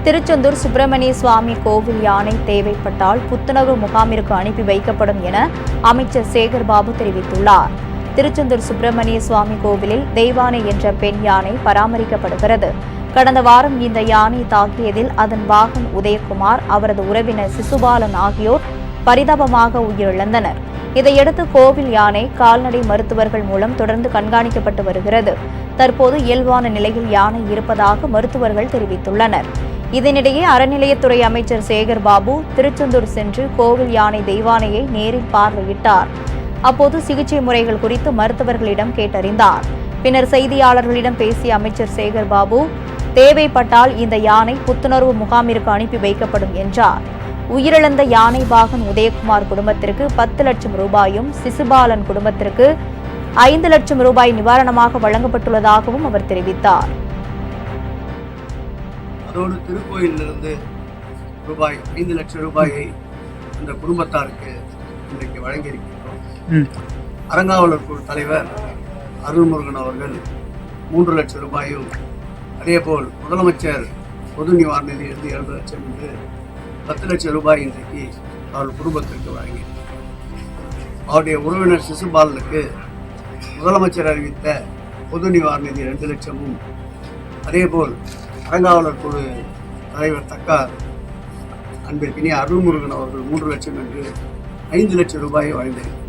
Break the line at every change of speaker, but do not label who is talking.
திருச்செந்தூர் சுப்பிரமணிய சுவாமி கோவில் யானை தேவைப்பட்டால் புத்துணர்வு முகாமிற்கு அனுப்பி வைக்கப்படும் என அமைச்சர் சேகர்பாபு தெரிவித்துள்ளார். திருச்செந்தூர் சுப்பிரமணிய சுவாமி கோவிலில் தெய்வானை என்ற பெண் யானை பராமரிக்கப்படுகிறது. கடந்த வாரம் இந்த யானை தாக்கியதில் அதன் வாகன் உதயகுமார், அவரது உறவினர் சிசுபாலன் ஆகியோர் பரிதாபமாக உயிரிழந்தனர். இதையடுத்து கோவில் யானை கால்நடை மருத்துவர்கள் மூலம் தொடர்ந்து கண்காணிக்கப்பட்டு வருகிறது. தற்போது இயல்பான நிலையில் யானை இருப்பதாக மருத்துவர்கள் தெரிவித்துள்ளனர். இதனிடையே அறநிலையத்துறை அமைச்சர் சேகர்பாபு திருச்செந்தூர் சென்று கோவில் யானை தெய்வானையை நேரில் பார்வையிட்டார். அப்போது சிகிச்சை முறைகள் குறித்து மருத்துவர்களிடம் கேட்டறிந்தார். பின்னர் செய்தியாளர்களிடம் பேசிய அமைச்சர் சேகர்பாபு, தேவைப்பட்டால் இந்த யானை புத்துணர்வு முகாமிற்கு அனுப்பி வைக்கப்படும் என்றார். உயிரிழந்த யானை பாகன் உதயகுமார் குடும்பத்திற்கு 10 லட்சம் ரூபாயும், சிசுபாலன் குடும்பத்திற்கு 5 லட்சம் ரூபாய் நிவாரணமாக வழங்கப்பட்டுள்ளதாகவும் அவர் தெரிவித்தார்.
அதோடு திருக்கோயிலிருந்து ரூபாய் 5 லட்சம் ரூபாயை அந்த குடும்பத்தாருக்கு இன்றைக்கு வழங்கியிருக்கின்றோம். அறங்காவலர் குழு தலைவர் அருள்முருகன் அவர்கள் 3 லட்சம் ரூபாயும், அதேபோல் முதலமைச்சர் பொது நிவாரண நிதியிலிருந்து 7 லட்சம் என்று 10 லட்சம் ரூபாய் இன்றைக்கு அவர்கள் குடும்பத்திற்கு வழங்கியிருக்கிறார். அவருடைய உறவினர் சிசுபாலனுக்கு முதலமைச்சர் அறிவித்த பொது நிவாரண நிதி 2 லட்சமும், அதேபோல் அறங்காவலர் குழு தலைவர் தக்கா அன்பிற்கினிய அருள்முருகன் அவர்கள் 3 லட்சம் என்று 5 லட்சம் ரூபாயை வழங்கியிருக்கிறார்.